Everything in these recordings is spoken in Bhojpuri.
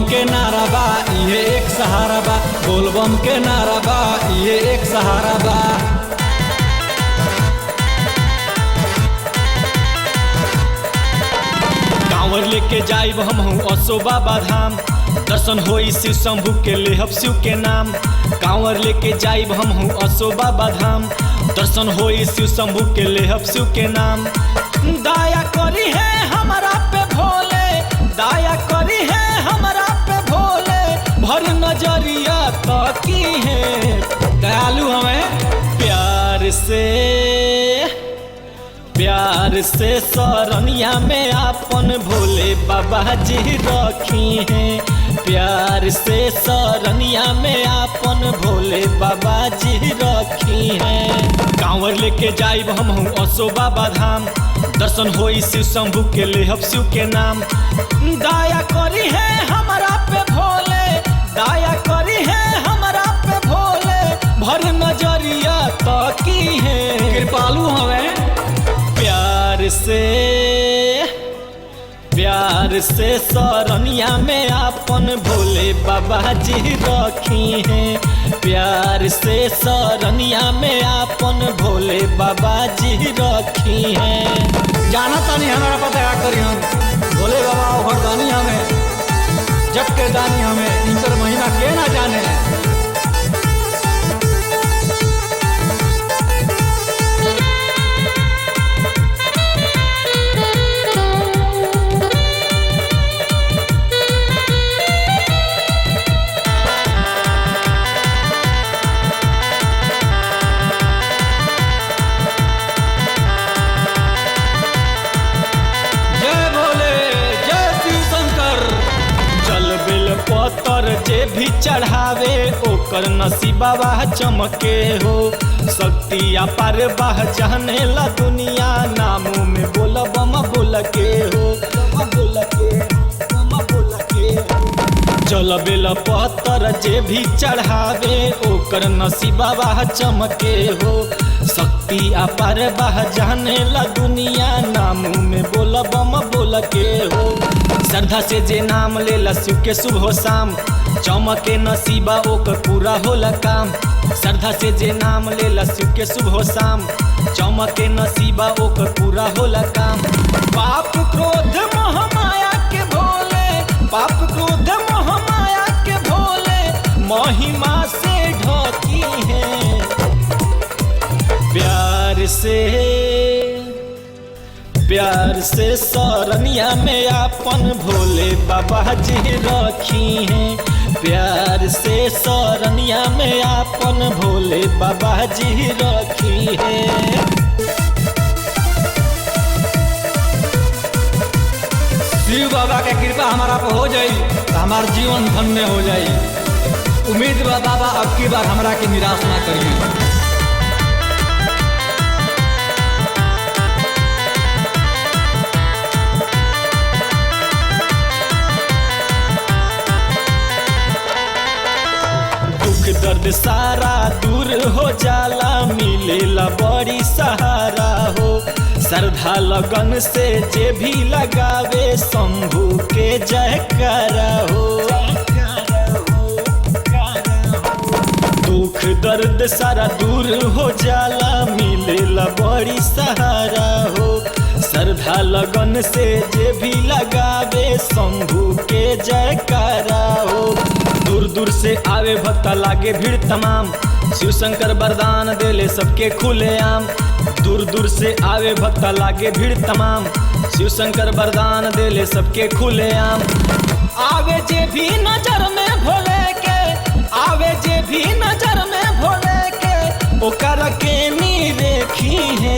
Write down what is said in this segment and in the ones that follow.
के नारा बा ये एक सहारा बा, बोलबम के नारा बा ये एक सहारा बा। कांवर लेके जाइब हम असो बाबा धाम, दर्शन होई शिव शंभू के लेहब शिव के नाम। कांवर लेके जाइब हम असो बाबा धाम, दर्शन होई शिव शंभू के लेहब शिव के नाम। दया करी है हमारा पे भोले, दया करी है हमारा पे भोले, भर नजरिया ताकी है दयालु हमें प्यार से शरणिया में आपन भोले बाबा जी रखी हैं। प्यार से शरणिया में आपन भोले बाबा जी रखी हैं। कांवर लेके जाइब हम असो बाबा धाम, दर्शन होई शिव शंभू के लेहब शिव के नाम। दया करी है हमारा पे भोले, दया करी है हमारा पे भोले, भर नजरिया ताकी है कृपालु हमें। प्यार से शरणिया में आपन भोले बाबा जी रखी हैं। प्यार से शरणिया में आपन भोले बाबा जी रखी हैं। जाना तानी हमारा पता क्या करी हम भोले बाबा वरदानी हमें, जग के दानी हमें, इनकर महिमा के ना जाने। पत्थर जे भी चढ़ावे ओकर नसीबा चमके हो। शक्ति अपार बाह जाने ला दुनिया, नामों में बोलबम बोल के हो, बोल के चल बेल पत्थर जे भी चढ़ावे ओकर नसीबा चमके हो। शक्ति अपार बाह जाने ला दुनिया, नामों में बोलबम बोल के हो। श्रद्धा से जे नाम ले शिव के सुबह शाम, चमके नसीबा ओकर पूरा होला काम। श्रद्धा से जे नाम ले शिव के सुबह शाम, चमके नसीबा ओकर पूरा होला काम। पाप क्रोध मोह माया के भोले, पाप क्रोध मोह माया के भोले, महिमा से ढकी है। प्यार से शरणिया में आपन भोले बाबा जी रखी हैं। प्यार से शरणिया में आपन भोले बाबा जी रखी हैं। शिव बाबा के कृपा हमारा पे हो जाई तो हमार जीवन धन्य हो जाई। उम्मीद बा बाबा अब की बार हमरा के निराश ना करिए। दर्द सारा दूर हो जाला, मिलेला बड़ी सहारा हो। श्रद्धा लगन से जे भी लगावे शंभू के जयकारा हो। दुख दर्द सारा दूर हो जाला, मिलेला बड़ी सहारा हो। श्रद्धा लगन से जे भी लगावे शंभू के जयकारा हो। दूर दूर से आवे भक्ता लागे भीड़ तमाम, शिव शंकर वरदान देले सबके खुले आम। दूर दूर से आवे भक्ता लागे भीड़ तमाम, शिव शंकर वरदान देले सबके खुले आम। आवे जे भी नजर में भोले के, आवे जे भी नजर में भोले के, ओकर के नी रेखी है।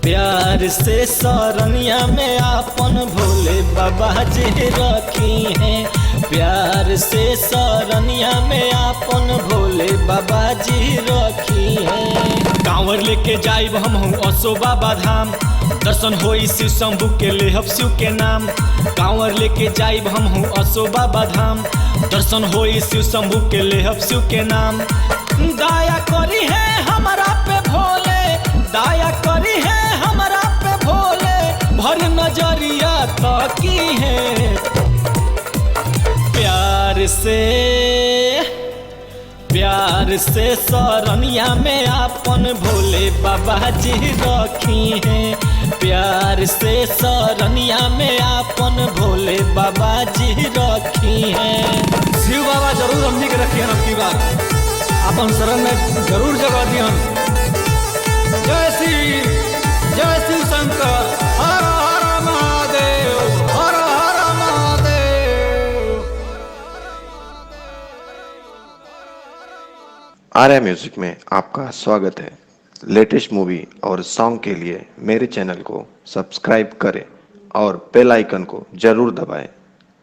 प्यार से शरणिया में आपन भोले बाबा जी रखी हैं। प्यार से शरणिया में आपन भोले बाबा जी रखी हैं। कांवर लेके जाइब हम असो बाबा धाम, दर्शन होई शिव शंभू के लेहब शिव के नाम। कांवर लेके जाइब हम असो बाबा धाम, दर्शन होई शिव शंभू के लेहब शिव के नाम। दया करी है हमारा पे भोले, दया करी है हमारा पे भोले, भर हैं। प्यार से सरनिया में आपन भोले बाबा जी रखी हैं। प्यार से सरनिया में आपन भोले बाबा जी रखी हैं। शिव बाबा जरूर हमनी के रखियन अब की बार अपन शरण में जरूर जगह दियन। जय शिव शंकर, हर हर महादेव, हर हर महादेव। आर्या म्यूजिक में आपका स्वागत है। लेटेस्ट मूवी और सॉन्ग के लिए मेरे चैनल को सब्सक्राइब करें और बेल आइकन को जरूर दबाएं।